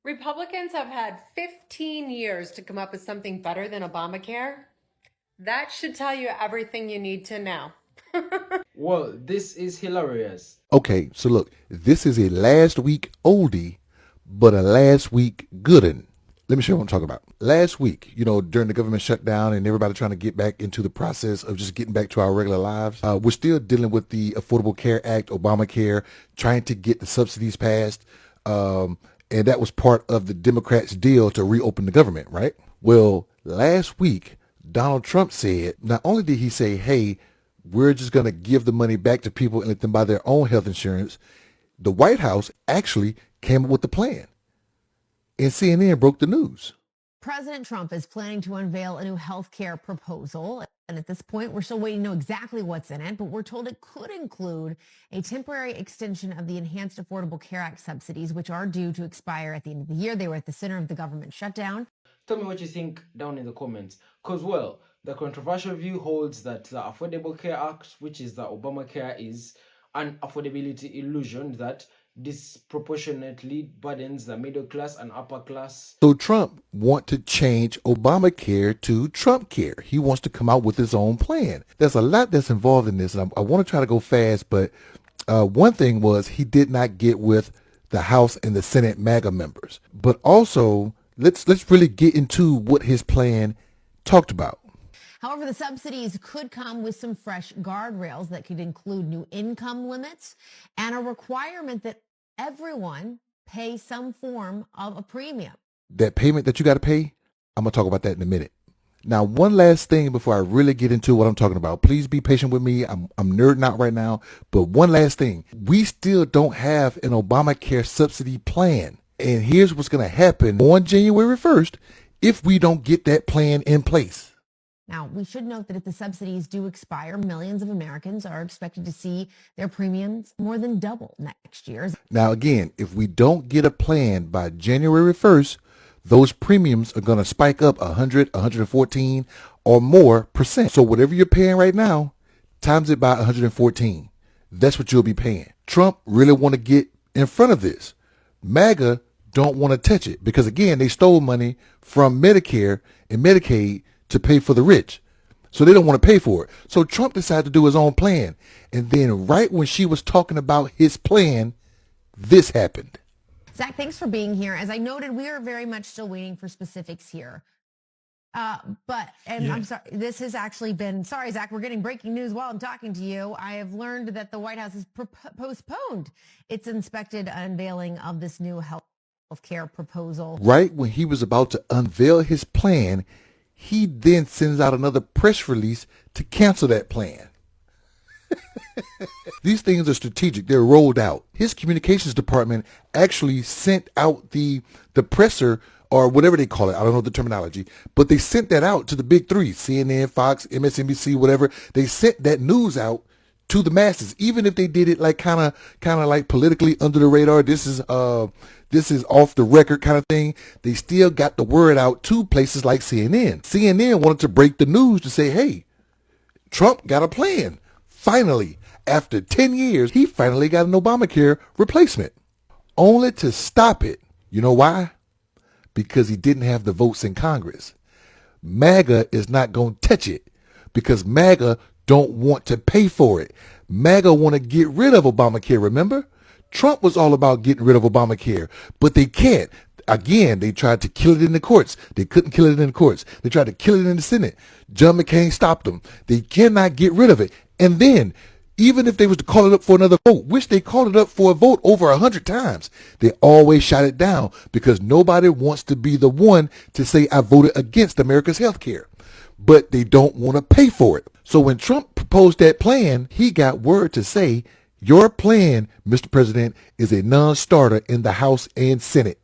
Republicans have had 15 years to come up with something better than Obamacare. That should tell you everything you need to know. Well, this is hilarious. Okay, so look, this is a last week oldie, but a last week goodin'. Let me show you what I'm talking about. Last week, during the government shutdown and everybody trying to get back into the process of just getting back to our regular lives, we're still dealing with the Affordable Care Act, Obamacare, trying to get the subsidies passed. And that was part of the Democrats' deal to reopen the government, right? Well, last week, Donald Trump said, not only did he say, hey, we're just going to give the money back to people and let them buy their own health insurance, the White House actually came up with the plan. And CNN broke the news. President Trump is planning to unveil a new health care proposal. And at this point, we're still waiting to know exactly what's in it, but we're told it could include a temporary extension of the Enhanced Affordable Care Act subsidies, which are due to expire at the end of the year. They were at the center of the government shutdown. Tell me what you think down in the comments. Because, well, the controversial view holds that the Affordable Care Act, which is the Obamacare, is an affordability illusion that disproportionately burdens the middle class and upper class. So Trump wants to change Obamacare to Trump Care. He wants to come out with his own plan. There's a lot that's involved in this, and I want to try to go fast, but one thing was he did not get with the House and the Senate MAGA members. But also, let's really get into what his plan talked about. However, the subsidies could come with some fresh guardrails that could include new income limits and a requirement that everyone pay some form of a premium. That payment that you got to pay, I'm going to talk about that in a minute. Now, one last thing before I really get into what I'm talking about. Please be patient with me. I'm nerding out right now. But one last thing. We still don't have an Obamacare subsidy plan. And here's what's going to happen on January 1st if we don't get that plan in place. Now, we should note that if the subsidies do expire, millions of Americans are expected to see their premiums more than double next year. Now, again, if we don't get a plan by January 1st, those premiums are going to spike up 100, 114 or more percent. So whatever you're paying right now, times it by 114. That's what you'll be paying. Trump really want to get in front of this. MAGA don't want to touch it because, again, they stole money from Medicare and Medicaid to pay for the rich. So they don't want to pay for it. So Trump decided to do his own plan. And then right when she was talking about his plan, this happened. Zach, thanks for being here. As I noted, we are very much still waiting for specifics here. I'm sorry, this has actually been, sorry, Zach, we're getting breaking news while I'm talking to you. I have learned that the White House has postponed its inspected unveiling of this new health care proposal. Right when he was about to unveil his plan, he then sends out another press release to cancel that plan. These things are strategic. They're rolled out. His communications department actually sent out the presser or whatever they call it. I don't know the terminology, but they sent that out to the big three, CNN, Fox, MSNBC, whatever. They sent that news out to the masses, even if they did it like kind of like politically under the radar. This is off the record kind of thing. They still got the word out to places like CNN. CNN wanted to break the news to say, hey, Trump got a plan. Finally, after 10 years, he finally got an Obamacare replacement, only to stop it. You know why? Because he didn't have the votes in Congress. MAGA is not going to touch it because MAGA don't want to pay for it. MAGA want to get rid of Obamacare, remember? Trump was all about getting rid of Obamacare, but they can't. Again, they tried to kill it in the courts. They couldn't kill it in the courts. They tried to kill it in the Senate. John McCain stopped them. They cannot get rid of it. And then, even if they was to call it up for another vote, which they called it up for a vote over 100 times, they always shot it down because nobody wants to be the one to say, I voted against America's health care. But they don't want to pay for it. So when Trump proposed that plan, he got word to say, your plan, Mr. President, is a non-starter in the House and Senate.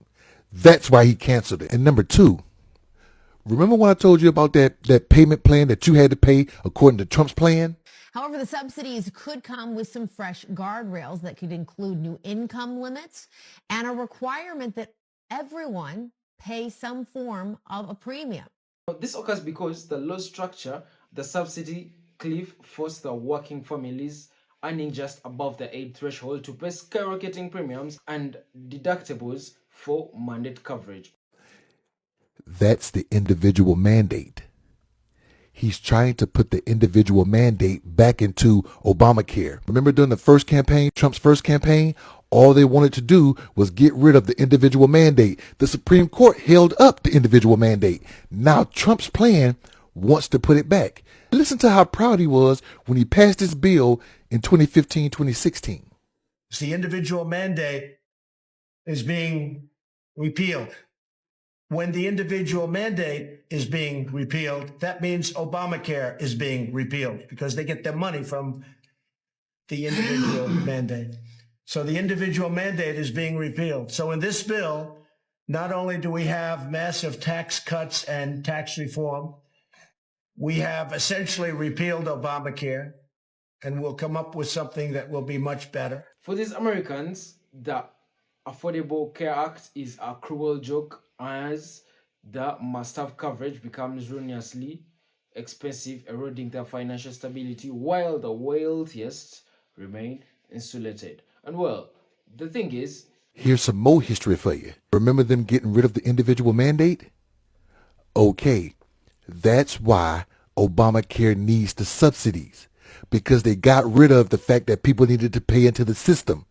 That's why he canceled it. And number two, remember when I told you about that payment plan that you had to pay according to Trump's plan? However, the subsidies could come with some fresh guardrails that could include new income limits and a requirement that everyone pay some form of a premium. This occurs because the law structure, the subsidy cliff, forced the working families earning just above the aid threshold to pay skyrocketing premiums and deductibles for mandate coverage. That's the individual mandate. He's trying to put the individual mandate back into Obamacare. Remember during the first campaign, Trump's first campaign, all they wanted to do was get rid of the individual mandate. The Supreme Court held up the individual mandate. Now Trump's plan wants to put it back. Listen to how proud he was when he passed this bill in 2015, 2016. The individual mandate is being repealed. When the individual mandate is being repealed, that means Obamacare is being repealed because they get their money from the individual mandate. So the individual mandate is being repealed. So in this bill, not only do we have massive tax cuts and tax reform, we have essentially repealed Obamacare, and we'll come up with something that will be much better. For these Americans, the Affordable Care Act is a cruel joke as the must-have coverage becomes ruinously expensive, eroding their financial stability while the wealthiest remain insulated. And well, the thing is, here's some more history for you. Remember them getting rid of the individual mandate? Okay, that's why Obamacare needs the subsidies, because they got rid of the fact that people needed to pay into the system.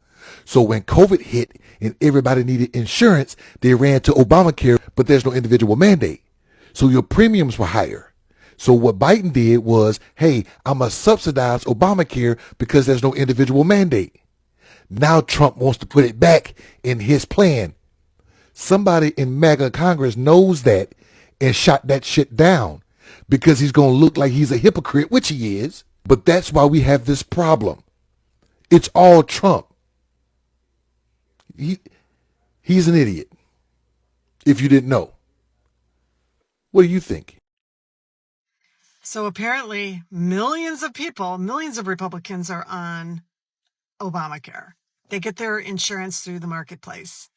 So when COVID hit and everybody needed insurance, they ran to Obamacare, but there's no individual mandate. So your premiums were higher. So what Biden did was, hey, I'm going to subsidize Obamacare because there's no individual mandate. Now Trump wants to put it back in his plan. Somebody in MAGA Congress knows that and shot that shit down because he's going to look like he's a hypocrite, which he is. But that's why we have this problem. It's all Trump. He's an idiot, if you didn't know. What do you think? So apparently millions of people, millions of Republicans are on Obamacare. They get their insurance through the marketplace.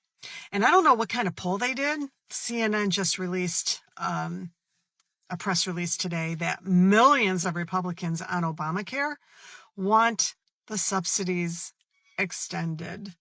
And I don't know what kind of poll they did. CNN just released a press release today that millions of Republicans on Obamacare want the subsidies extended.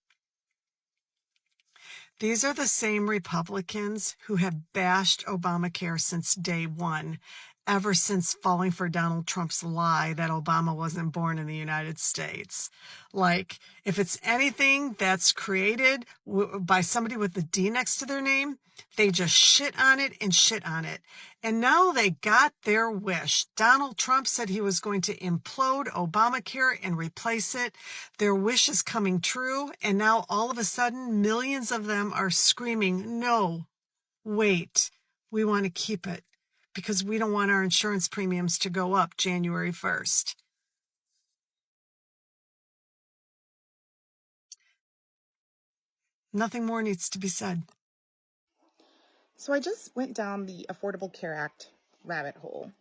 These are the same Republicans who have bashed Obamacare since day one, ever since falling for Donald Trump's lie that Obama wasn't born in the United States. Like, if it's anything that's created by somebody with the D next to their name, they just shit on it and shit on it. And now they got their wish. Donald Trump said he was going to implode Obamacare and replace it. Their wish is coming true. And now all of a sudden, millions of them are screaming, no, wait, we want to keep it because we don't want our insurance premiums to go up January 1st. Nothing more needs to be said. So I just went down the Affordable Care Act rabbit hole,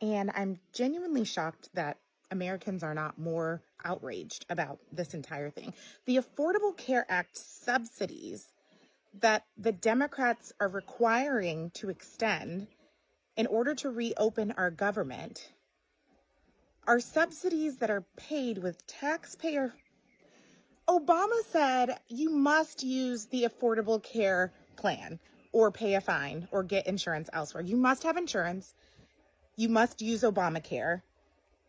and I'm genuinely shocked that Americans are not more outraged about this entire thing. The Affordable Care Act subsidies that the Democrats are requiring to extend in order to reopen our government are subsidies that are paid with taxpayer. Obama said you must use the Affordable Care Plan or pay a fine or get insurance elsewhere. You must have insurance. You must use Obamacare.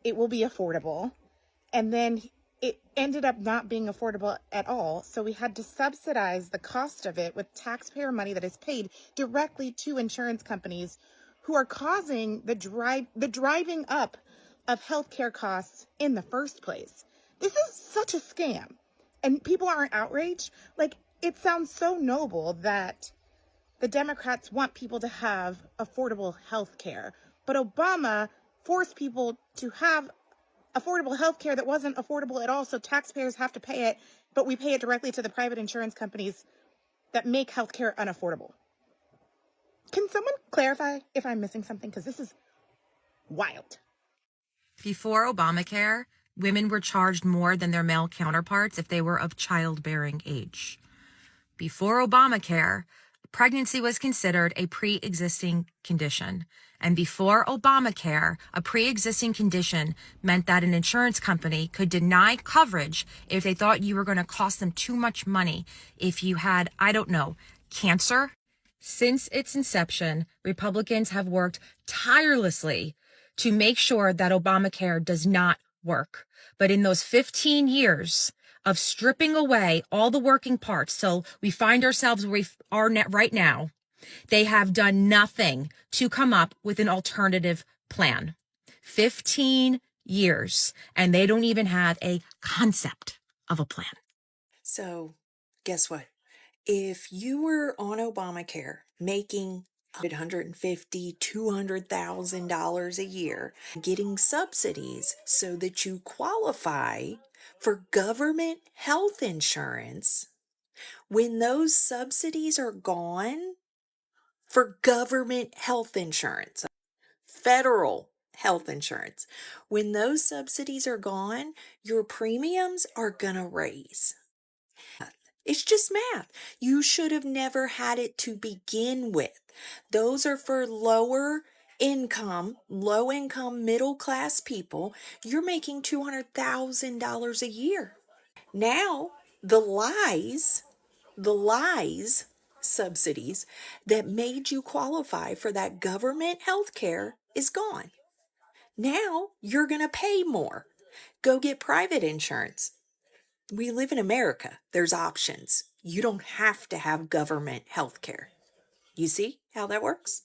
It will be affordable. And then it ended up not being affordable at all. So we had to subsidize the cost of it with taxpayer money that is paid directly to insurance companies who are causing the driving up of healthcare costs in the first place. This is such a scam. And people aren't outraged. Like, it sounds so noble that the Democrats want people to have affordable health care. But Obama forced people to have affordable health care that wasn't affordable at all. So taxpayers have to pay it, but we pay it directly to the private insurance companies that make health care unaffordable. Can someone clarify if I'm missing something? Because this is wild. Before Obamacare, women were charged more than their male counterparts if they were of childbearing age. Before Obamacare, pregnancy was considered a pre-existing condition, And before Obamacare, a pre-existing condition meant that an insurance company could deny coverage if they thought you were going to cost them too much money if you had, I don't know, cancer. Since its inception, Republicans have worked tirelessly to make sure that Obamacare does not work. But in those 15 years of stripping away all the working parts till we find ourselves where we are right now, they have done nothing to come up with an alternative plan. 15 years, and they don't even have a concept of a plan. So, guess what? If you were on Obamacare making $150,000, $200,000 a year, getting subsidies so that you qualify for government health insurance, when those subsidies are gone for government health insurance, federal health insurance, when those subsidies are gone, your premiums are going to raise. It's just math. You should have never had it to begin with. Those are for low income, middle class people. You're making $200,000 a year. Now, the lies subsidies that made you qualify for that government health care is gone. Now you're going to pay more. Go get private insurance. We live in America. There's options. You don't have to have government health care. You see how that works?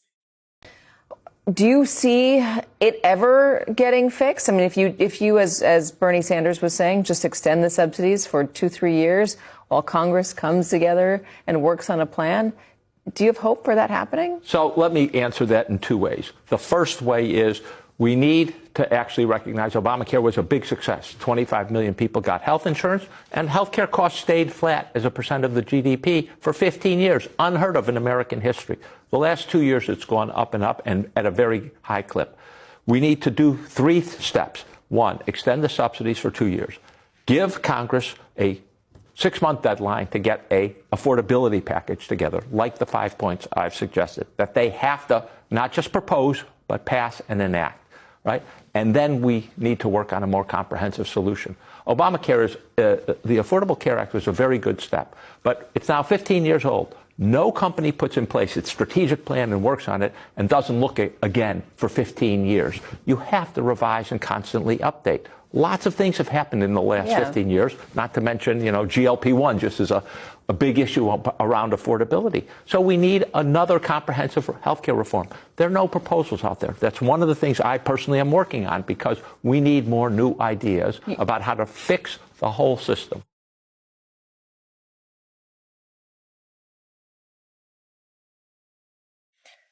Do you see it ever getting fixed? I mean, if you as Bernie Sanders was saying, just extend the subsidies for 2-3 years while Congress comes together and works on a plan, do you have hope for that happening? So let me answer that in two ways. The first way is we need to actually recognize Obamacare was a big success. 25 million people got health insurance, and healthcare costs stayed flat as a percent of the GDP for 15 years, unheard of in American history. The last 2 years, it's gone up and at a very high clip. We need to do 3 steps. 1, extend the subsidies for 2 years. Give Congress a 6-month deadline to get a affordability package together, like the 5 points I've suggested, that they have to not just propose, but pass and enact. Right? And then we need to work on a more comprehensive solution. Obamacare is, the Affordable Care Act was a very good step, but it's now 15 years old. No company puts in place its strategic plan and works on it and doesn't look at again for 15 years. You have to revise and constantly update. Lots of things have happened in the last 15 years, not to mention, GLP-1 just is a big issue around affordability. So we need another comprehensive healthcare reform. There are no proposals out there. That's one of the things I personally am working on because we need more new ideas about how to fix the whole system.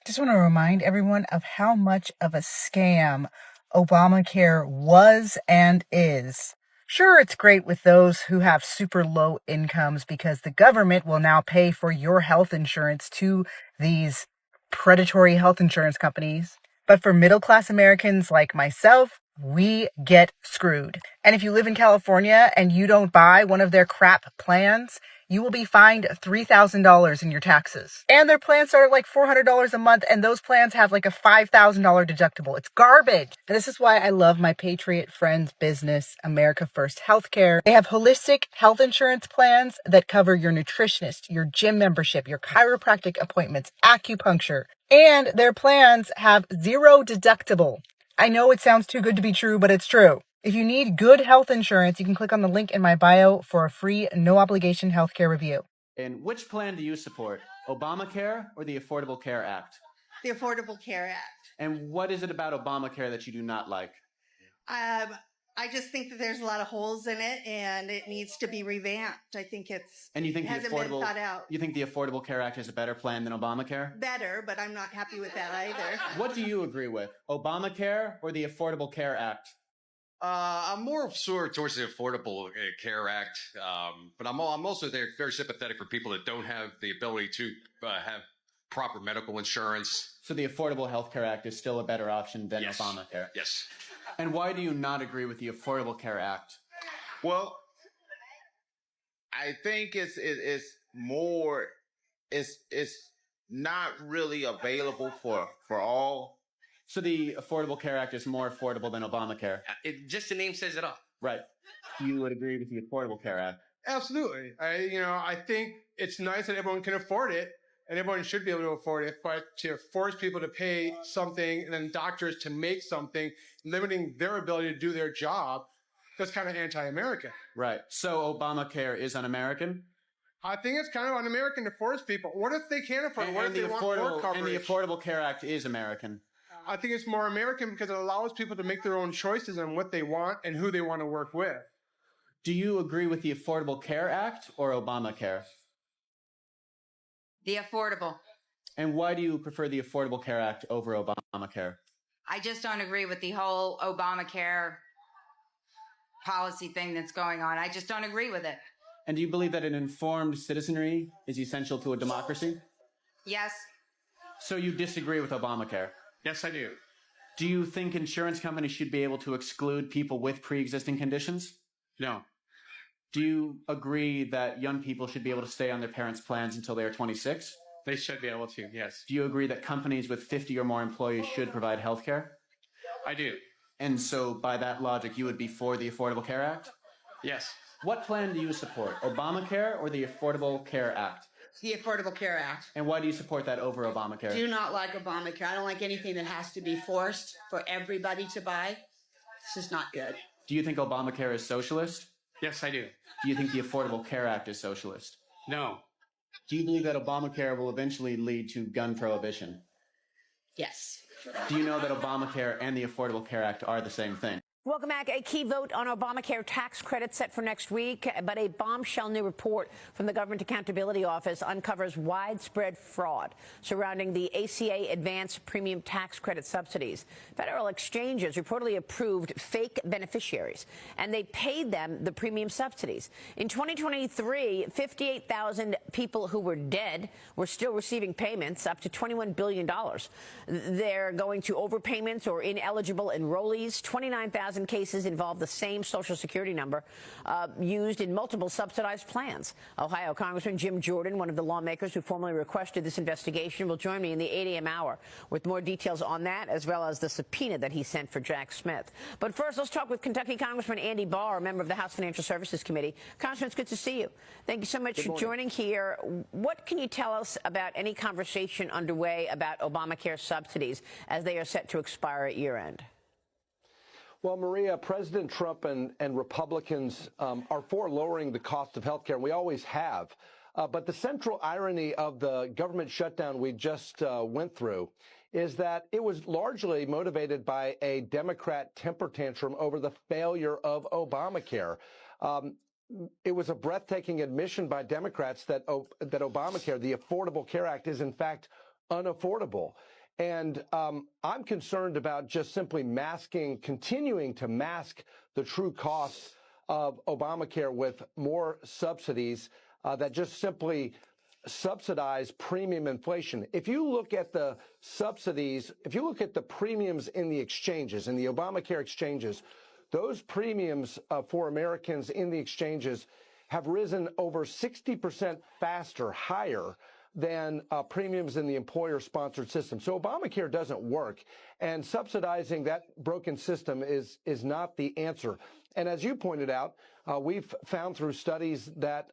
Just want to remind everyone of how much of a scam Obamacare was and is. Sure, it's great with those who have super low incomes because the government will now pay for your health insurance to these predatory health insurance companies. But for middle-class Americans like myself, we get screwed. And if you live in California and you don't buy one of their crap plans, you will be fined $3,000 in your taxes. And their plans start at like $400 a month, and those plans have like a $5,000 deductible. It's garbage. And this is why I love my Patriot Friends business, America First Healthcare. They have holistic health insurance plans that cover your nutritionist, your gym membership, your chiropractic appointments, acupuncture, and their plans have 0 deductible. I know it sounds too good to be true, but it's true. If you need good health insurance, you can click on the link in my bio for a free, no-obligation healthcare review. And which plan do you support, Obamacare or the Affordable Care Act? The Affordable Care Act. And what is it about Obamacare that you do not like? I just think that there's a lot of holes in it, and it needs to be revamped. I think hasn't been thought out. You think the Affordable Care Act is a better plan than Obamacare? Better, but I'm not happy with that either. What do you agree with, Obamacare or the Affordable Care Act? I'm more sort of towards the Affordable Care Act, but I'm also very sympathetic for people that don't have the ability to have proper medical insurance. So the Affordable Health Care Act is still a better option than Obamacare? Yes. And why do you not agree with the Affordable Care Act? Well, I think it's not really available for all. So the Affordable Care Act is more affordable than Obamacare. Just the name says it all. Right. You would agree with the Affordable Care Act? Absolutely. I think it's nice that everyone can afford it, and everyone should be able to afford it, but to force people to pay something and then doctors to make something, limiting their ability to do their job, that's kind of anti-American. Right. So Obamacare is un-American? I think it's kind of un-American to force people. What if they can't afford it? What if they want more coverage? And the Affordable Care Act is American. I think it's more American because it allows people to make their own choices on what they want and who they want to work with. Do you agree with the Affordable Care Act or Obamacare? The affordable. And why do you prefer the Affordable Care Act over Obamacare? I just don't agree with the whole Obamacare policy thing that's going on. I just don't agree with it. And do you believe that an informed citizenry is essential to a democracy? Yes. So you disagree with Obamacare? Yes, I do. Do you think insurance companies should be able to exclude people with pre-existing conditions? No. Do you agree that young people should be able to stay on their parents' plans until they are 26? They should be able to, yes. Do you agree that companies with 50 or more employees should provide health care? I do. And so by that logic, you would be for the Affordable Care Act? Yes. What plan do you support, Obamacare or the Affordable Care Act? The Affordable Care Act. And why do you support that over Obamacare? Do not like Obamacare. I don't like anything that has to be forced for everybody to buy. This is not good. Do you think Obamacare is socialist? Yes, I do. Do you think the Affordable Care Act is socialist? No. Do you believe that Obamacare will eventually lead to gun prohibition? Yes. Do you know that Obamacare and the Affordable Care Act are the same thing? Welcome back. A key vote on Obamacare tax credits set for next week, but a bombshell new report from the Government Accountability Office uncovers widespread fraud surrounding the ACA advanced premium tax credit subsidies. Federal exchanges reportedly approved fake beneficiaries, and they paid them the premium subsidies. In 2023, 58,000 people who were dead were still receiving payments up to $21 billion. They're going to overpayments or ineligible enrollees. 29,000 cases involve the same Social Security number used in multiple subsidized plans. Ohio Congressman Jim Jordan, one of the lawmakers who formally requested this investigation, will join me in the 8 a.m. hour with more details on that, as well as the subpoena that he sent for Jack Smith. But first, let's talk with Kentucky Congressman Andy Barr, a member of the House Financial Services Committee. Congressman, it's good to see you. Thank you so much for joining here. What can you tell us about any conversation underway about Obamacare subsidies as they are set to expire at year end? Well, Maria, President Trump and Republicans are for lowering the cost of health care. We always have. But the central irony of the government shutdown we just went through is that it was largely motivated by a Democrat temper tantrum over the failure of Obamacare. It was a breathtaking admission by Democrats that Obamacare, the Affordable Care Act, is in fact unaffordable. And I'm concerned about just simply continuing to mask the true costs of Obamacare with more subsidies that just simply subsidize premium inflation. If you look at the subsidies, if you look at the premiums in the exchanges, in the Obamacare exchanges, those premiums for Americans in the exchanges have risen over 60% faster, higher than premiums in the employer-sponsored system. So Obamacare doesn't work, and subsidizing that broken system is not the answer. And as you pointed out, we've found through studies that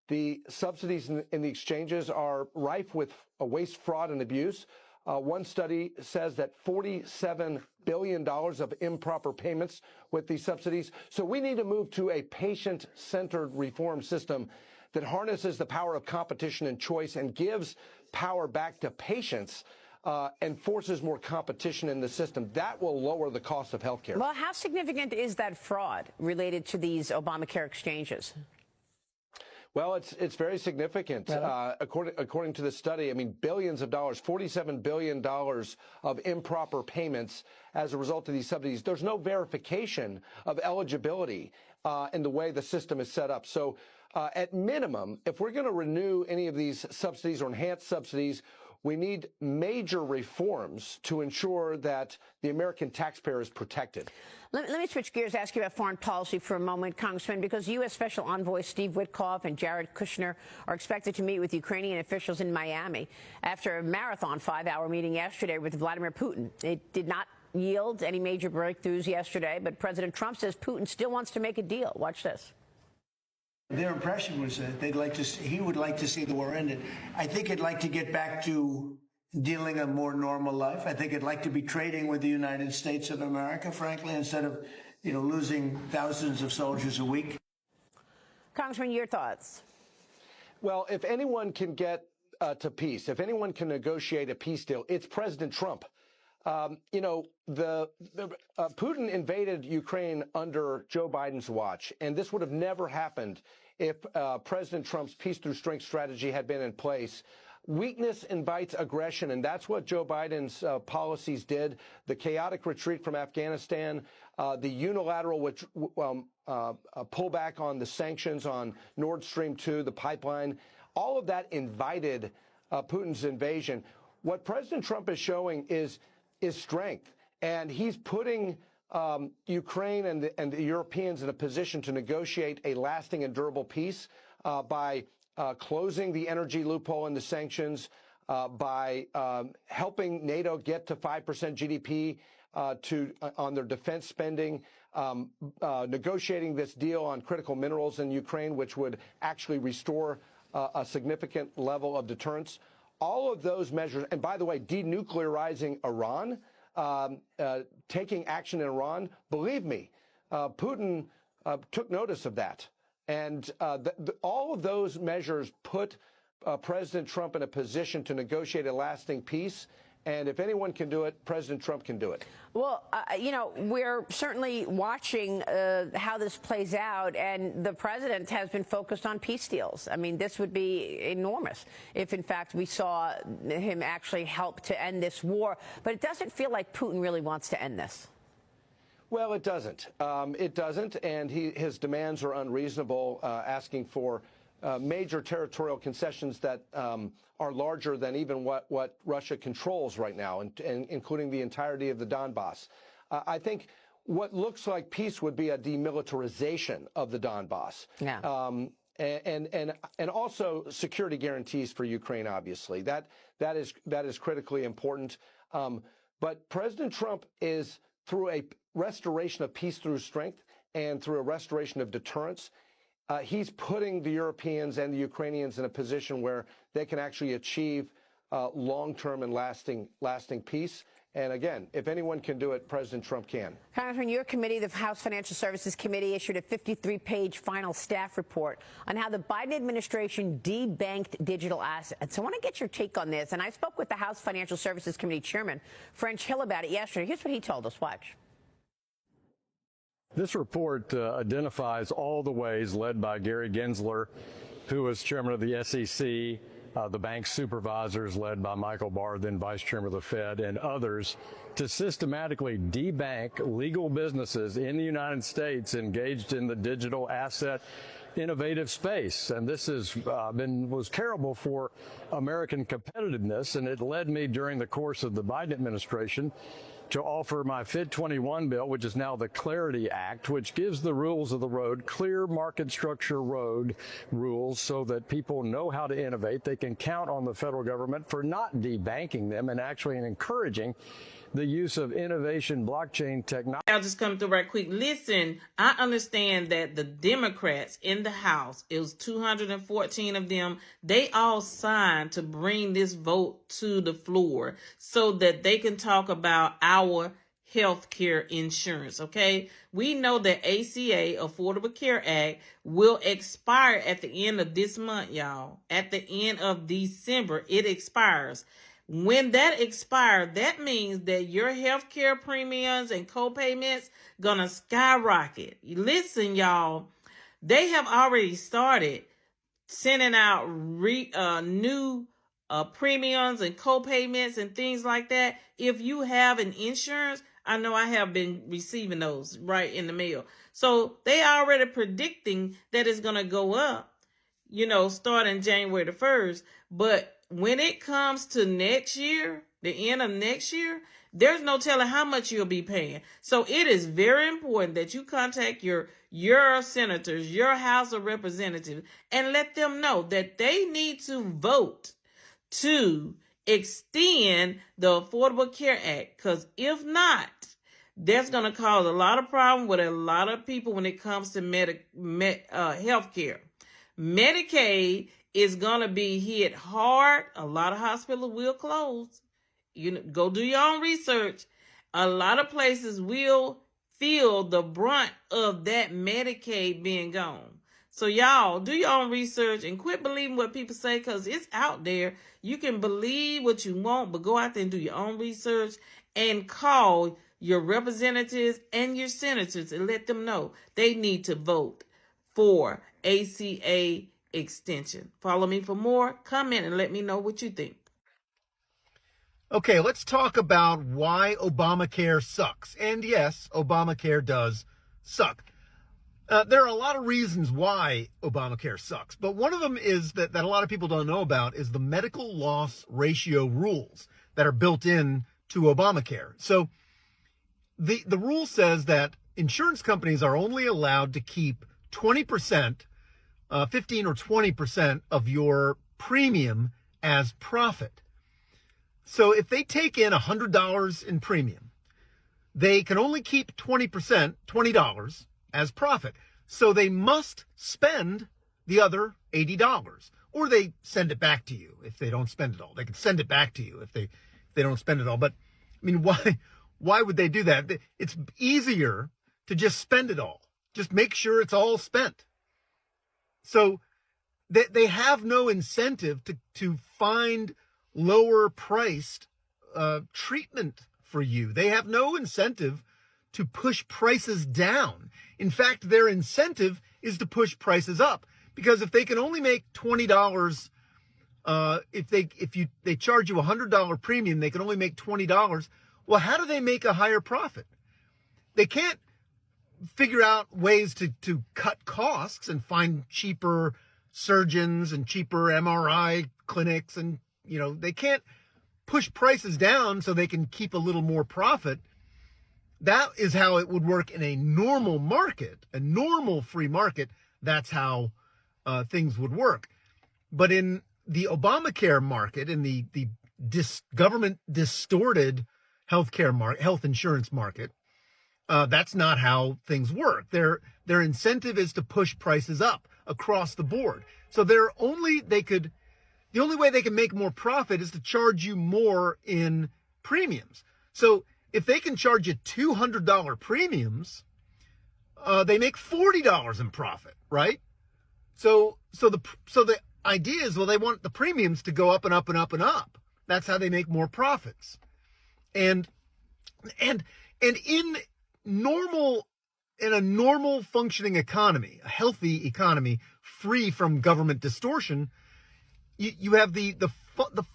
the subsidies in the exchanges are rife with waste, fraud, and abuse. One study says that $47 billion of improper payments with these subsidies. So we need to move to a patient-centered reform system that harnesses the power of competition and choice and gives power back to patients and forces more competition in the system. That will lower the cost of health care. Well, how significant is that fraud related to these Obamacare exchanges? Well, it's very significant. According to the study, I mean, billions of dollars, $47 billion of improper payments as a result of these subsidies. There's no verification of eligibility in the way the system is set up. So at minimum, if we're going to renew any of these subsidies or enhance subsidies, We need major reforms to ensure that the American taxpayer is protected. Let me switch gears, ask you about foreign policy for a moment, Congressman, because U.S. Special Envoy Steve Witkoff and Jared Kushner are expected to meet with Ukrainian officials in Miami after a marathon 5-hour meeting yesterday with Vladimir Putin. It did not yield any major breakthroughs yesterday, but President Trump says Putin still wants to make a deal. Watch this. Their impression was that he would like to see the war ended. I think he'd like to get back to dealing a more normal life. I think he'd like to be trading with the United States of America, frankly, instead of, losing thousands of soldiers a week. Congressman, your thoughts? Well, if anyone can get to peace, if anyone can negotiate a peace deal, it's President Trump. Putin invaded Ukraine under Joe Biden's watch, and this would have never happened if President Trump's peace through strength strategy had been in place. Weakness invites aggression, and that's what Joe Biden's policies did. The chaotic retreat from Afghanistan, the unilateral pullback on the sanctions on Nord Stream 2, the pipeline, all of that invited Putin's invasion. What President Trump is showing is strength, and he's putting Ukraine and the Europeans in a position to negotiate a lasting and durable peace by closing the energy loophole in the sanctions, by helping NATO get to 5% GDP on their defense spending, negotiating this deal on critical minerals in Ukraine, which would actually restore a significant level of deterrence. All of those measures, and by the way, denuclearizing Iran, taking action in Iran, believe me, Putin took notice of that. And all of those measures put President Trump in a position to negotiate a lasting peace. And if anyone can do it, President Trump can do it. Well, we're certainly watching how this plays out, and the president has been focused on peace deals. I mean, this would be enormous if, in fact, we saw him actually help to end this war. But it doesn't feel like Putin really wants to end this. Well, it doesn't. It doesn't, and his demands are unreasonable, asking for major territorial concessions that are larger than even what Russia controls right now, and including the entirety of the Donbass. I think what looks like peace would be a demilitarization of the Donbass. Yeah. And also security guarantees for Ukraine, obviously. That is critically important. But President Trump is, through a restoration of peace through strength and through a restoration of deterrence, he's putting the Europeans and the Ukrainians in a position where they can actually achieve long-term and lasting peace. And again, if anyone can do it, President Trump can. Congressman, your committee, the House Financial Services Committee, issued a 53-page final staff report on how the Biden administration debanked digital assets. I want to get your take on this. And I spoke with the House Financial Services Committee Chairman French Hill about it yesterday. Here's what he told us. Watch. This report identifies all the ways led by Gary Gensler, who was chairman of the SEC, the bank supervisors led by Michael Barr, then vice chairman of the Fed, and others, to systematically debank legal businesses in the United States engaged in the digital asset innovative space. And this was terrible for American competitiveness, and it led me during the course of the Biden administration to offer my FID 21 bill, which is now the Clarity Act, which gives the rules of the road, clear market structure road rules, so that people know how to innovate. They can count on the federal government for not debanking them and actually encouraging the use of innovation blockchain technology. I'll just come through right quick. Listen, I understand that the Democrats in the House, it was 214 of them, they all signed to bring this vote to the floor so that they can talk about our health care insurance, okay? We know that ACA, Affordable Care Act, will expire at the end of this month, y'all. At the end of December, it expires. When that expires, that means that your health care premiums and co-payments gonna skyrocket. Listen, y'all, they have already started sending out new premiums and co-payments and things like that. If you have an insurance, I know I have been receiving those right in the mail. So they already predicting that it's gonna go up, starting January the 1st. But when it comes to next year, the end of next year, there's no telling how much you'll be paying. So it is very important that you contact your senators, your House of Representatives, and let them know that they need to vote to extend the Affordable Care Act. Because if not, that's going to cause a lot of problem with a lot of people when it comes to health care. Medicaid is going to be hit hard. A lot of hospitals will close. You know, go do your own research. A lot of places will feel the brunt of that Medicaid being gone. So y'all do your own research and quit believing what people say, because it's out there. You can believe what you want, but go out there and do your own research and call your representatives and your senators and let them know they need to vote for ACA extension. Follow me for more. Comment and let me know what you think. Okay, let's talk about why Obamacare sucks. And yes, Obamacare does suck. There are a lot of reasons why Obamacare sucks, but one of them is that a lot of people don't know about is the medical loss ratio rules that are built in to Obamacare. So the rule says that insurance companies are only allowed to keep 20%, 15 or 20% of your premium as profit. So if they take in $100 in premium, they can only keep 20%, $20 as profit. So they must spend the other $80, or they send it back to you if they don't spend it all. They can send it back to you if they don't spend it all. But I mean, why would they do that? It's easier to just spend it all. Just make sure it's all spent. So they have no incentive to find lower priced treatment for you. They have no incentive to push prices down. In fact, their incentive is to push prices up, because if they can only make $20, if they charge you a $100 premium, they can only make $20. Well, how do they make a higher profit? They can't figure out ways to cut costs and find cheaper surgeons and cheaper MRI clinics, and they can't push prices down so they can keep a little more profit. That is how it would work in a normal market, a normal free market. That's how things would work. But in the Obamacare market, in the government distorted health insurance market, that's not how things work. Their incentive is to push prices up across the board. So the only way they can make more profit is to charge you more in premiums. So if they can charge you $200 premiums, they make $40 in profit, right? So the idea is, well, they want the premiums to go up and up and up and up. That's how they make more profits. And in a normal functioning economy, a healthy economy free from government distortion, you have the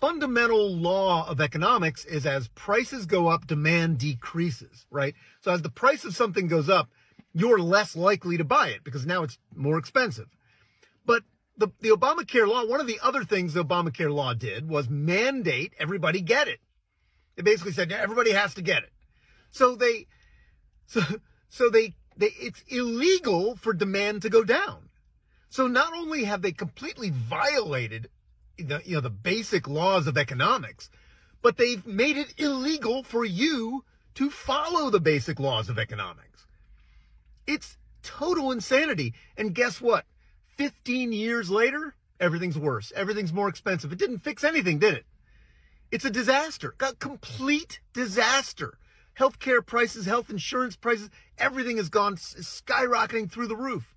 fundamental law of economics is as prices go up, demand decreases, right? So as the price of something goes up, you're less likely to buy it because now it's more expensive. But the Obamacare law, one of the other things the Obamacare law did was mandate everybody get it. It basically said everybody has to get it. So it's illegal for demand to go down. So not only have they completely violated the basic laws of economics, but they've made it illegal for you to follow the basic laws of economics. It's total insanity. And guess what? 15 years later, everything's worse. Everything's more expensive. It didn't fix anything, did it? It's a disaster, a complete disaster. Healthcare prices, health insurance prices, everything has gone skyrocketing through the roof.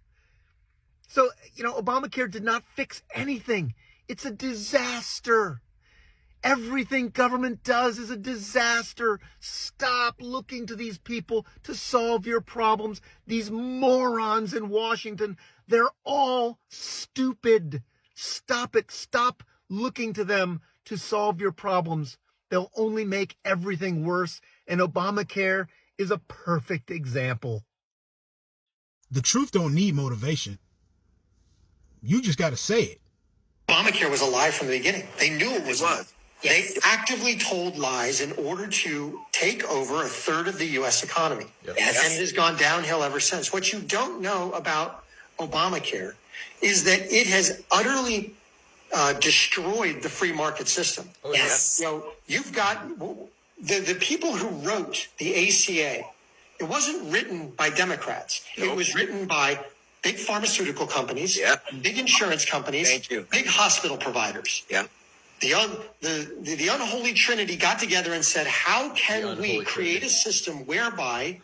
So, Obamacare did not fix anything. It's a disaster. Everything government does is a disaster. Stop looking to these people to solve your problems. These morons in Washington, they're all stupid. Stop it. Stop looking to them to solve your problems. They'll only make everything worse. And Obamacare is a perfect example. The truth don't need motivation. You just got to say it. Obamacare was a lie from the beginning. They knew it was. Yes. They actively told lies in order to take over a third of the U.S. economy. Yes. And it has gone downhill ever since. What you don't know about Obamacare is that it has utterly destroyed the free market system. Oh, yes. You know, you've got the people who wrote the ACA. It wasn't written by Democrats. Nope. It was written by big pharmaceutical companies, big insurance companies, big hospital providers. Yeah. The unholy trinity got together and said, how can we create a system whereby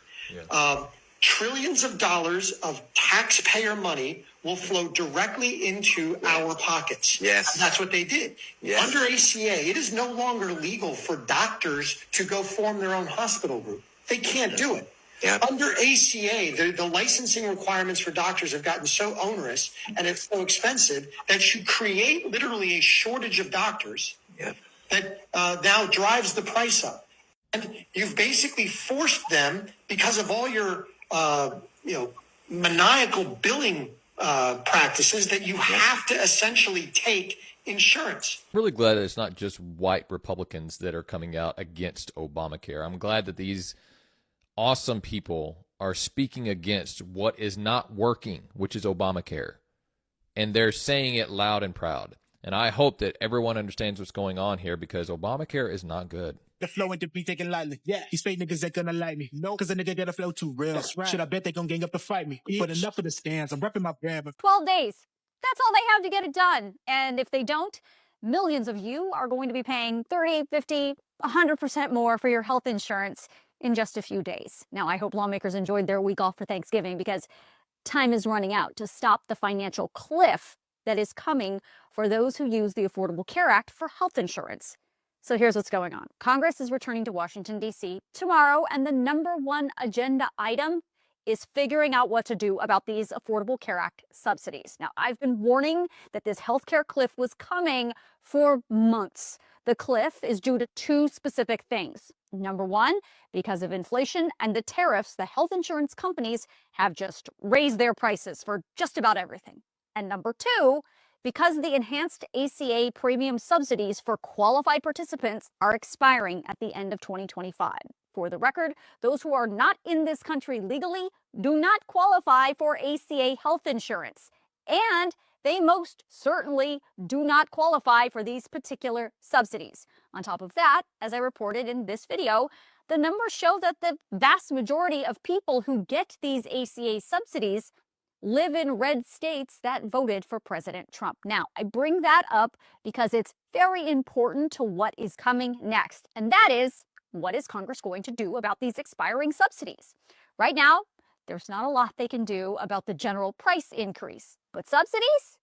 trillions of dollars of taxpayer money will flow directly into our pockets? Yes. And that's what they did. Yes. Under ACA, it is no longer legal for doctors to go form their own hospital group. They can't do it. Yeah. Under ACA, the licensing requirements for doctors have gotten so onerous and it's so expensive that you create literally a shortage of doctors that now drives the price up. And you've basically forced them, because of all your maniacal billing practices, that you have to essentially take insurance. I'm really glad that it's not just white Republicans that are coming out against Obamacare. I'm glad that these awesome people are speaking against what is not working, which is Obamacare. And they're saying it loud and proud. And I hope that everyone understands what's going on here, because Obamacare is not good. The flow ain't to be taken lightly. Yeah, these fake niggas ain't gonna like me. No, cause a nigga got a flow too real. That's right. Should I bet they gonna gang up to fight me? But enough of the stands. I'm repping my brand. 12 days. That's all they have to get it done. And if they don't, millions of you are going to be paying 30, 50, 100% more for your health insurance in just a few days. Now, I hope lawmakers enjoyed their week off for Thanksgiving, because time is running out to stop the financial cliff that is coming for those who use the Affordable Care Act for health insurance. So here's what's going on. Congress is returning to Washington, D.C. tomorrow, and the #1 agenda item is figuring out what to do about these Affordable Care Act subsidies. Now, I've been warning that this healthcare cliff was coming for months. The cliff is due to two specific things. #1, because of inflation and the tariffs, the health insurance companies have just raised their prices for just about everything. And #2, because the enhanced ACA premium subsidies for qualified participants are expiring at the end of 2025. For the record, those who are not in this country legally do not qualify for ACA health insurance. And they most certainly do not qualify for these particular subsidies. On top of that, as I reported in this video, the numbers show that the vast majority of people who get these ACA subsidies live in red states that voted for President Trump. Now, I bring that up because it's very important to what is coming next, and that is, what is Congress going to do about these expiring subsidies? Right now, there's not a lot they can do about the general price increase, but subsidies?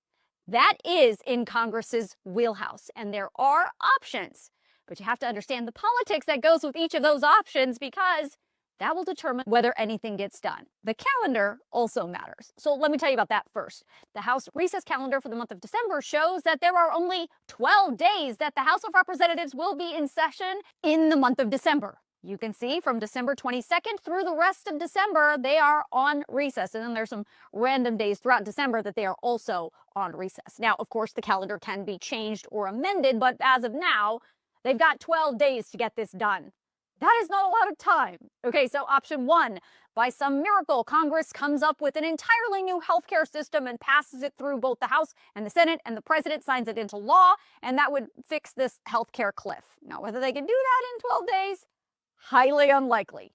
That is in Congress's wheelhouse, and there are options. But you have to understand the politics that goes with each of those options, because that will determine whether anything gets done. The calendar also matters. So let me tell you about that first. The House recess calendar for the month of December shows that there are only 12 days that the House of Representatives will be in session in the month of December. You can see from December 22nd through the rest of December, they are on recess. And then there's some random days throughout December that they are also on recess. Now, of course, the calendar can be changed or amended, but as of now, they've got 12 days to get this done. That is not a lot of time. Okay, so option 1, by some miracle, Congress comes up with an entirely new healthcare system and passes it through both the House and the Senate, and the president signs it into law, and that would fix this healthcare cliff. Now, whether they can do that in 12 days, highly unlikely.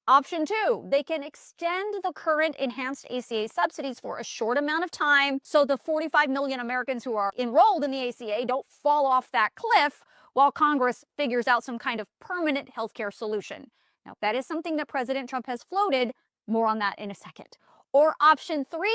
Option 2, they can extend the current enhanced ACA subsidies for a short amount of time so the 45 million Americans who are enrolled in the ACA don't fall off that cliff while Congress figures out some kind of permanent healthcare solution. Now, that is something that President Trump has floated. More on that in a second. Or option 3,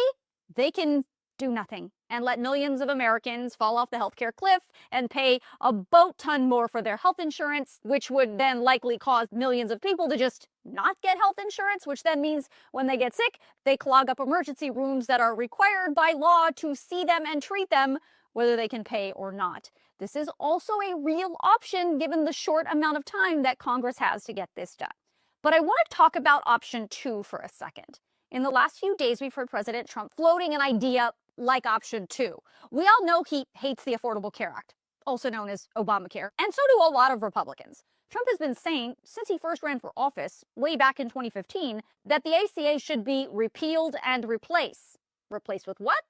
they can do nothing and let millions of Americans fall off the healthcare cliff and pay a boat ton more for their health insurance, which would then likely cause millions of people to just not get health insurance, which then means when they get sick, they clog up emergency rooms that are required by law to see them and treat them, whether they can pay or not. This is also a real option given the short amount of time that Congress has to get this done. But I want to talk about option 2 for a second. In the last few days, we've heard President Trump floating an idea like option 2. We all know he hates the Affordable Care Act, also known as Obamacare, and so do a lot of Republicans. Trump has been saying since he first ran for office, way back in 2015, that the ACA should be repealed and replaced. Replaced with what?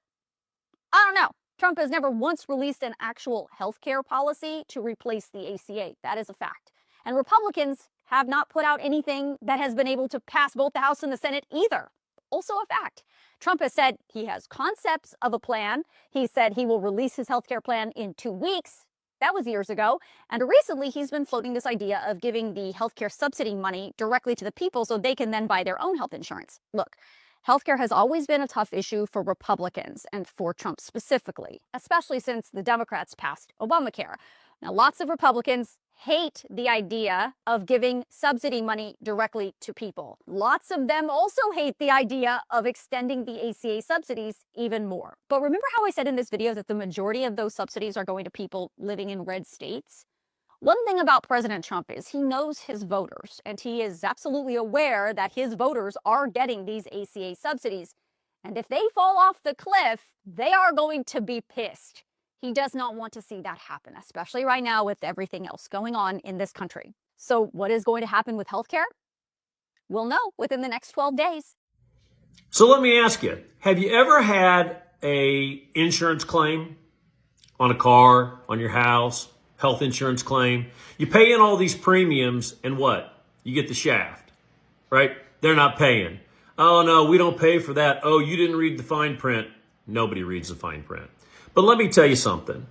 I don't know. Trump has never once released an actual healthcare policy to replace the ACA. That is a fact. And Republicans have not put out anything that has been able to pass both the House and the Senate either. Also a fact. Trump has said he has concepts of a plan. He said he will release his healthcare plan in 2 weeks. That was years ago. And recently, he's been floating this idea of giving the healthcare subsidy money directly to the people so they can then buy their own health insurance. Look, healthcare has always been a tough issue for Republicans and for Trump specifically, especially since the Democrats passed Obamacare. Now, lots of Republicans hate the idea of giving subsidy money directly to people. Lots of them also hate the idea of extending the ACA subsidies even more. But remember how I said in this video that the majority of those subsidies are going to people living in red states? One thing about President Trump is he knows his voters, and he is absolutely aware that his voters are getting these ACA subsidies. And if they fall off the cliff, they are going to be pissed. He does not want to see that happen, especially right now with everything else going on in this country. So what is going to happen with healthcare? We'll know within the next 12 days. So let me ask you, have you ever had a insurance claim on a car, on your house, health insurance claim? You pay in all these premiums and what? You get the shaft, right? They're not paying. Oh no, we don't pay for that. Oh, you didn't read the fine print. Nobody reads the fine print. But let me tell you something.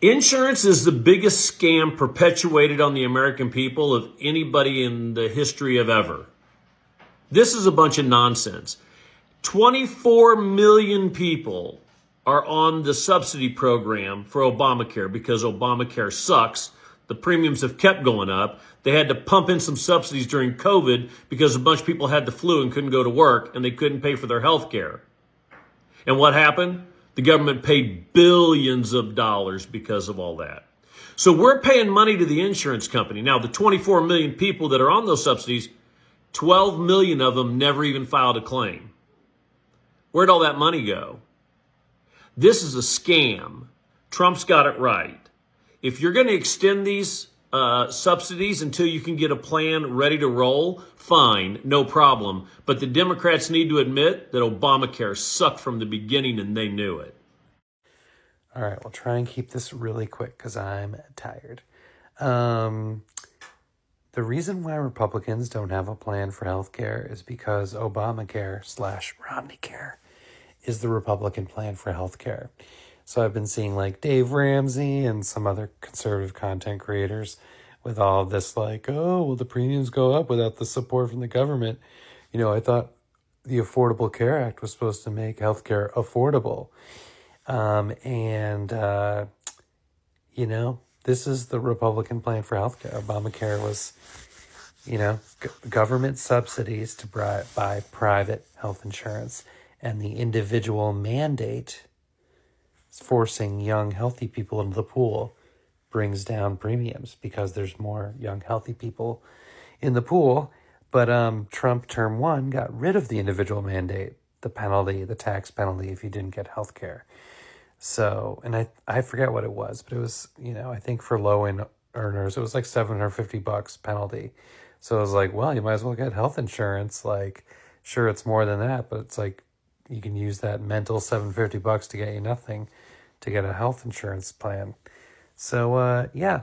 Insurance is the biggest scam perpetuated on the American people of anybody in the history of ever. This is a bunch of nonsense. 24 million people are on the subsidy program for Obamacare because Obamacare sucks. The premiums have kept going up. They had to pump in some subsidies during COVID because a bunch of people had the flu and couldn't go to work and they couldn't pay for their health care. And what happened? The government paid billions of dollars because of all that. So we're paying money to the insurance company. Now, the 24 million people that are on those subsidies, 12 million of them never even filed a claim. Where'd all that money go? This is a scam. Trump's got it right. If you're going to extend these subsidies until you can get a plan ready to roll, fine, no problem. But the Democrats need to admit that Obamacare sucked from the beginning and they knew it. All right, we'll try and keep this really quick because I'm tired. The reason why Republicans don't have a plan for health care is because Obamacare / Romneycare is the Republican plan for health care. So I've been seeing like Dave Ramsey and some other conservative content creators with all of this like, oh, well, the premiums go up without the support from the government. You know, I thought the Affordable Care Act was supposed to make healthcare affordable. You know, this is the Republican plan for healthcare. Obamacare was, you know, government subsidies to buy private health insurance, and the individual mandate forcing young, healthy people into the pool brings down premiums because there's more young, healthy people in the pool. But Trump term 1 got rid of the individual mandate, the penalty, the tax penalty if you didn't get health care. So, and I forget what it was, but it was, you know, I think for low earners, it was like $750 penalty. So I was like, well, you might as well get health insurance. Like, sure, it's more than that, but it's like, you can use that mental $750 to get you nothing to get a health insurance plan. So, yeah,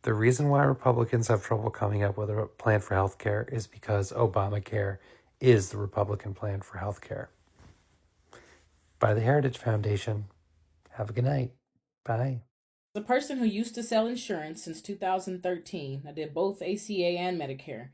the reason why Republicans have trouble coming up with a plan for health care is because Obamacare is the Republican plan for health care. By the Heritage Foundation. Have a good night. Bye. As a person who used to sell insurance since 2013, I did both ACA and Medicare.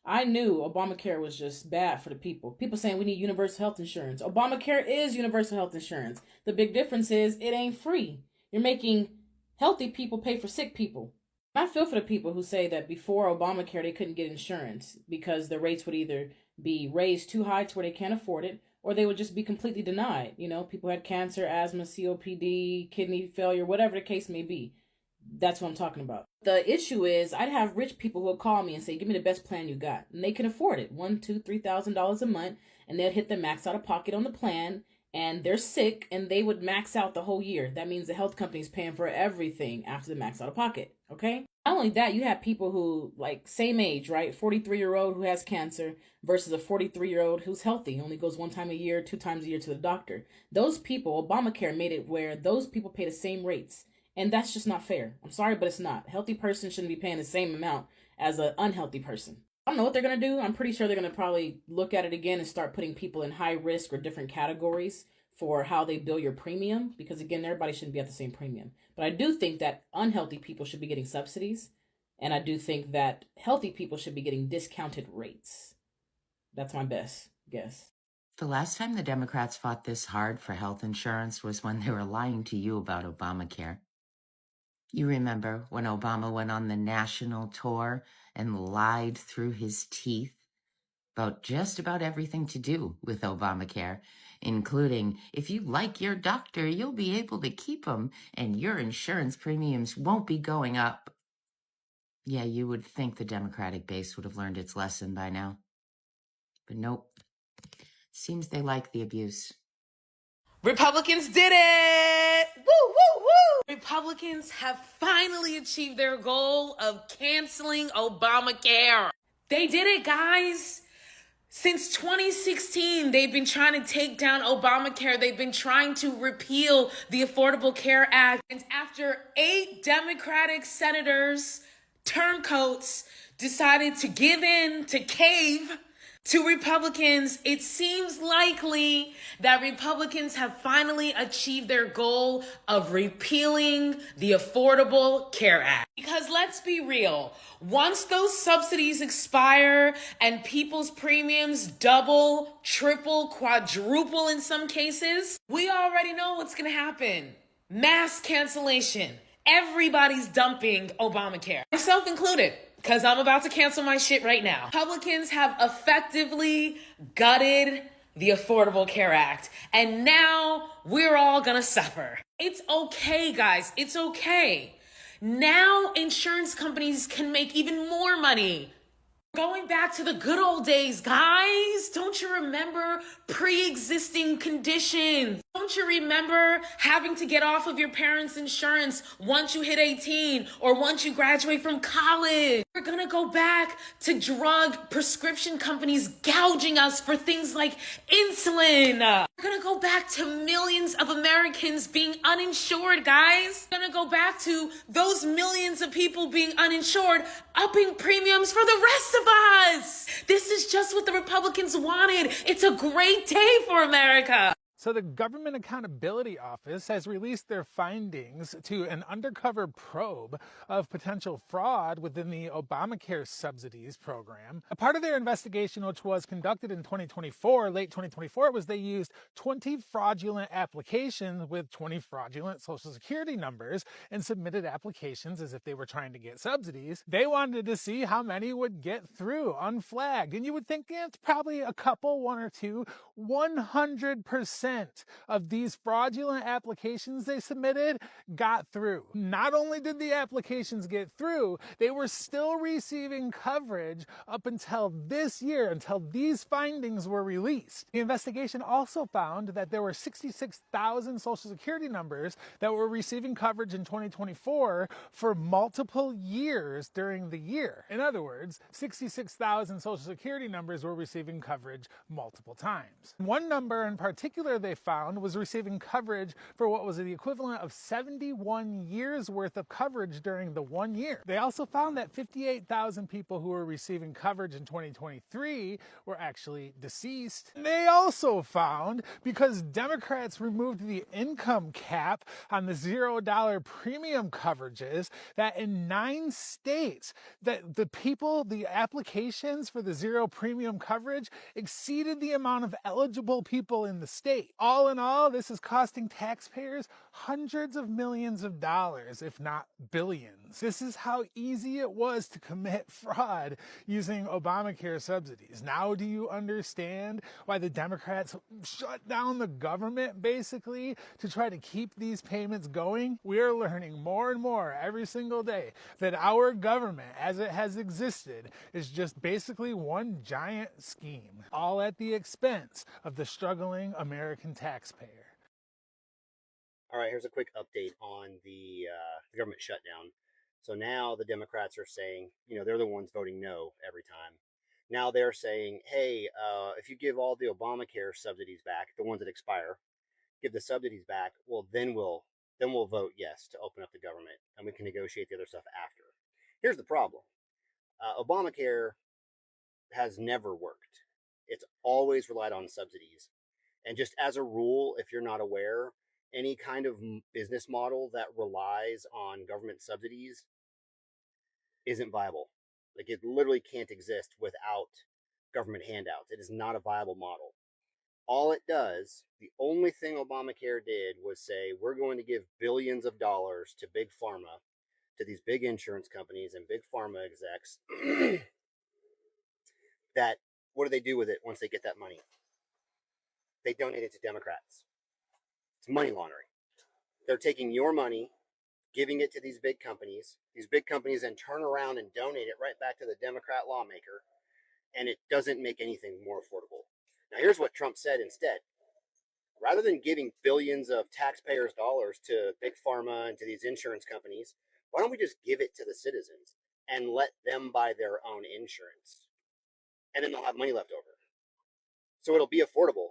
I knew Obamacare was just bad for the people. People saying we need universal health insurance. Obamacare is universal health insurance. The big difference is it ain't free. You're making healthy people pay for sick people. I feel for the people who say that before Obamacare they couldn't get insurance because the rates would either be raised too high to where they can't afford it, or they would just be completely denied. You know, people had cancer, asthma, COPD, kidney failure, whatever the case may be. That's what I'm talking about. The issue is I'd have rich people who would call me and say, give me the best plan you got. And they can afford it, $1,000, $2,000, $3,000 a month. And they'd hit the max out of pocket on the plan. and they're sick and they would max out the whole year. That means the health company's paying for everything after the max out of pocket, okay? Not only that, you have people who, like, same age, right? 43-year-old who has cancer versus a 43-year-old who's healthy, only goes 1 time a year, 2 times a year to the doctor. Those people, Obamacare made it where those people pay the same rates. And that's just not fair. I'm sorry, but it's not. A healthy person shouldn't be paying the same amount as an unhealthy person. I don't know what they're going to do. I'm pretty sure they're going to probably look at it again and start putting people in high risk or different categories for how they bill your premium, because again, everybody shouldn't be at the same premium. But I do think that unhealthy people should be getting subsidies, and I do think that healthy people should be getting discounted rates. That's my best guess. The last time the Democrats fought this hard for health insurance was when they were lying to you about Obamacare. You remember when Obama went on the national tour and lied through his teeth about just about everything to do with Obamacare, including if you like your doctor, you'll be able to keep him and your insurance premiums won't be going up. Yeah, you would think the Democratic base would have learned its lesson by now. But nope. Seems they like the abuse. Republicans did it! Woo, woo, woo! Republicans have finally achieved their goal of canceling Obamacare. They did it, guys. Since 2016, they've been trying to take down Obamacare. They've been trying to repeal the Affordable Care Act. And after 8 Democratic senators, turncoats, decided to give in, to cave to Republicans, it seems likely that Republicans have finally achieved their goal of repealing the Affordable Care Act. Because let's be real, once those subsidies expire and people's premiums double, triple, quadruple in some cases, we already know what's going to happen. Mass cancellation. Everybody's dumping Obamacare, myself included. Because I'm about to cancel my shit right now. Republicans have effectively gutted the Affordable Care Act. And now we're all gonna suffer. It's okay, guys. It's okay. Now insurance companies can make even more money. Going back to the good old days, guys. Don't you remember pre-existing conditions? Don't you remember having to get off of your parents' insurance once you hit 18 or once you graduate from college? We're gonna go back to drug prescription companies gouging us for things like insulin. We're gonna go back to millions of Americans being uninsured, guys. We're gonna go back to those millions of people being uninsured, upping premiums for the rest of us. This is just what the Republicans wanted. It's a great day for America. So the Government Accountability Office has released their findings to an undercover probe of potential fraud within the Obamacare subsidies program. A part of their investigation, which was conducted in 2024, late 2024, was they used 20 fraudulent applications with 20 fraudulent Social Security numbers and submitted applications as if they were trying to get subsidies. They wanted to see how many would get through unflagged. And you would think, yeah, it's probably a couple, 1 or 2, 100% of these fraudulent applications they submitted got through. Not only did the applications get through, they were still receiving coverage up until this year, until these findings were released. The investigation also found that there were 66,000 Social Security numbers that were receiving coverage in 2024 for multiple years during the year. In other words, 66,000 Social Security numbers were receiving coverage multiple times. One number in particular they found was receiving coverage for what was the equivalent of 71 years worth of coverage during the 1 year. They also found that 58,000 people who were receiving coverage in 2023 were actually deceased. They also found, because Democrats removed the income cap on the $0 premium coverages, that in 9 states that the applications for the zero premium coverage exceeded the amount of eligible people in the state. All in all, this is costing taxpayers hundreds of millions of dollars, if not billions. This is how easy it was to commit fraud using Obamacare subsidies. Now do you understand why the Democrats shut down the government, basically, to try to keep these payments going? We're learning more and more every single day that our government, as it has existed, is just basically one giant scheme, all at the expense of the struggling American American taxpayer. All right, here's a quick update on the government shutdown. So now the Democrats are saying, they're the ones voting no every time. Now they're saying, hey, if you give all the Obamacare subsidies back, the ones that expire, give the subsidies back, well, then we'll vote yes to open up the government, and we can negotiate the other stuff after. Here's the problem. Obamacare has never worked. It's always relied on subsidies. And just as a rule, if you're not aware, any kind of business model that relies on government subsidies isn't viable. Like, it literally can't exist without government handouts. It is not a viable model. All it does, the only thing Obamacare did was say, we're going to give billions of dollars to big pharma, to these big insurance companies and big pharma execs. That, what do they do with it once they get that money? They donate it to Democrats. It's money laundering. They're taking your money, giving it to these big companies. These big companies then turn around and donate it right back to the Democrat lawmaker, and it doesn't make anything more affordable. Now, here's what Trump said instead. Rather than giving billions of taxpayers' dollars to big pharma and to these insurance companies, why don't we just give it to the citizens and let them buy their own insurance? And then they'll have money left over. So it'll be affordable.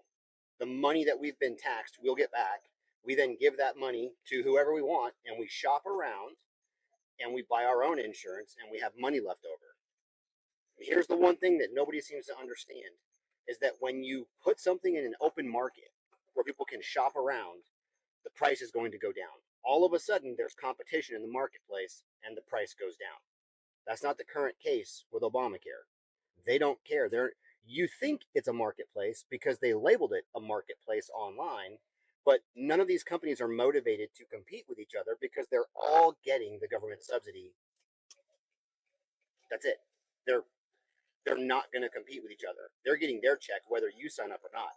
The money that we've been taxed, we'll get back. We then give that money to whoever we want, and we shop around, and we buy our own insurance, and we have money left over. Here's the one thing that nobody seems to understand, is that when you put something in an open market where people can shop around, the price is going to go down. All of a sudden, there's competition in the marketplace, and the price goes down. That's not the current case with Obamacare. They don't care. You think it's a marketplace because they labeled it a marketplace online, but none of these companies are motivated to compete with each other because they're all getting the government subsidy. That's it. They're not going to compete with each other. They're getting their check whether you sign up or not.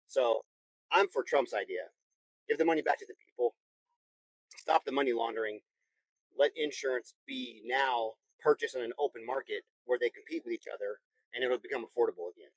So I'm for Trump's idea. Give the money back to the people. Stop the money laundering. Let insurance be now purchased on an open market where they compete with each other, and it'll become affordable again.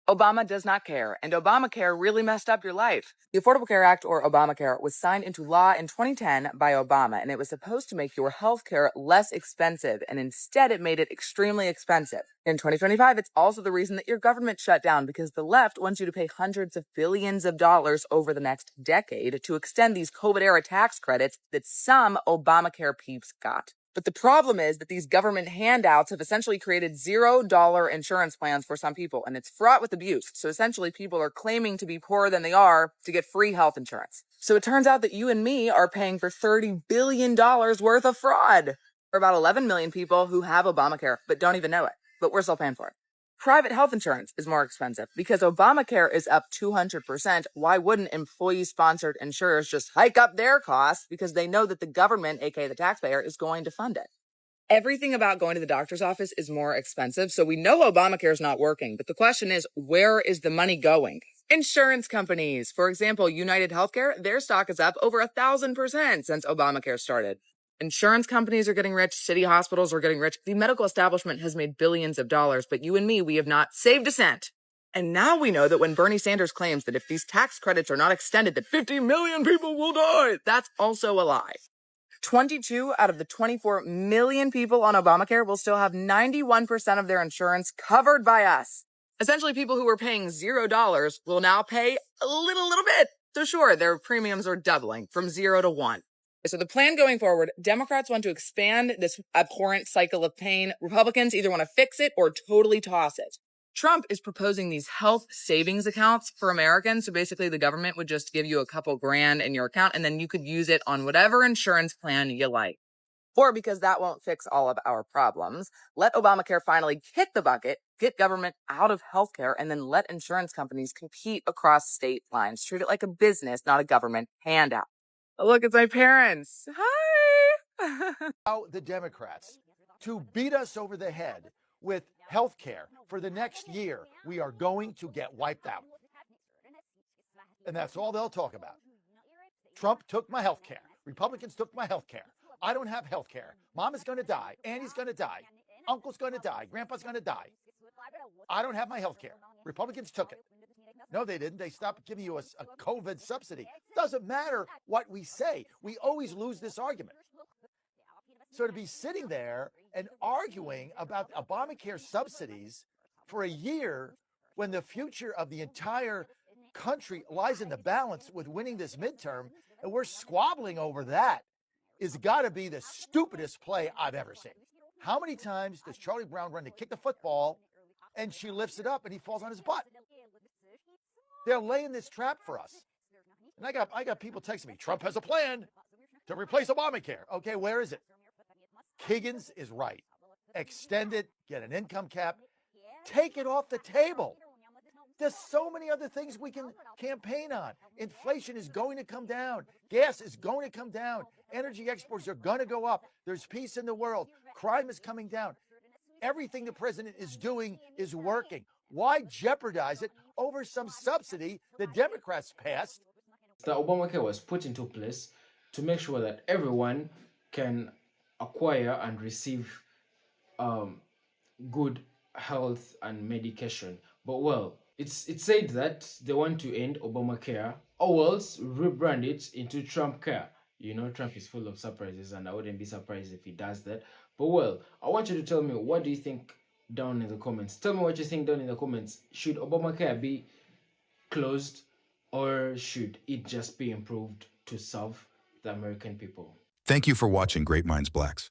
Obama does not care, and Obamacare really messed up your life. The Affordable Care Act, or Obamacare, was signed into law in 2010 by Obama, and it was supposed to make your health care less expensive, and instead it made it extremely expensive. In 2025, it's also the reason that your government shut down, because the left wants you to pay hundreds of billions of dollars over the next decade to extend these COVID-era tax credits that some Obamacare peeps got. But the problem is that these government handouts have essentially created $0 insurance plans for some people, and it's fraught with abuse. So essentially, people are claiming to be poorer than they are to get free health insurance. So it turns out that you and me are paying for $30 billion worth of fraud. For about 11 million people who have Obamacare but don't even know it, but we're still paying for it. Private health insurance is more expensive because Obamacare is up 200%. Why wouldn't employee-sponsored insurers just hike up their costs because they know that the government, aka the taxpayer, is going to fund it? Everything about going to the doctor's office is more expensive, so we know Obamacare is not working. But the question is, where is the money going? Insurance companies. For example, United Healthcare, their stock is up over 1,000% since Obamacare started. Insurance companies are getting rich. City hospitals are getting rich. The medical establishment has made billions of dollars, but you and me, we have not saved a cent. And now we know that when Bernie Sanders claims that if these tax credits are not extended, that 50 million people will die, that's also a lie. 22 out of the 24 million people on Obamacare will still have 91% of their insurance covered by us. Essentially, people who were paying $0 will now pay a little bit. So sure, their premiums are doubling from 0 to 1. So the plan going forward, Democrats want to expand this abhorrent cycle of pain. Republicans either want to fix it or totally toss it. Trump is proposing these health savings accounts for Americans. So basically the government would just give you a couple grand in your account and then you could use it on whatever insurance plan you like. Or because that won't fix all of our problems, let Obamacare finally hit the bucket, get government out of healthcare, and then let insurance companies compete across state lines. Treat it like a business, not a government handout. Oh, look, it's my parents. Hi. Allow the Democrats to beat us over the head with health care for the next year. We are going to get wiped out. And that's all they'll talk about. Trump took my health care. Republicans took my health care. I don't have health care. Mom is going to die. Annie's going to die. Uncle's going to die. Grandpa's going to die. I don't have my health care. Republicans took it. No, they didn't. They stopped giving you a COVID subsidy. Doesn't matter what we say. We always lose this argument. So to be sitting there and arguing about Obamacare subsidies for a year when the future of the entire country lies in the balance with winning this midterm, and we're squabbling over that, is got to be the stupidest play I've ever seen. How many times does Charlie Brown run to kick the football and she lifts it up and he falls on his butt? They're laying this trap for us. And I got people texting me, Trump has a plan to replace Obamacare. Okay, where is it? Higgins is right. Extend it, get an income cap, take it off the table. There's so many other things we can campaign on. Inflation is going to come down. Gas is going to come down. Energy exports are going to go up. There's peace in the world. Crime is coming down. Everything the president is doing is working. Why jeopardize it over some subsidy the Democrats passed? The Obamacare was put into place to make sure that everyone can acquire and receive good health and medication. But well, it's said that they want to end Obamacare or else rebrand it into Trump Care. You know, Trump is full of surprises, and I wouldn't be surprised if he does that. But well, I want you to tell me, what do you think down in the comments? Tell me what you think down in the comments. Should Obamacare be closed, or should it just be improved to serve the American people? Thank you for watching Great Minds Blacks.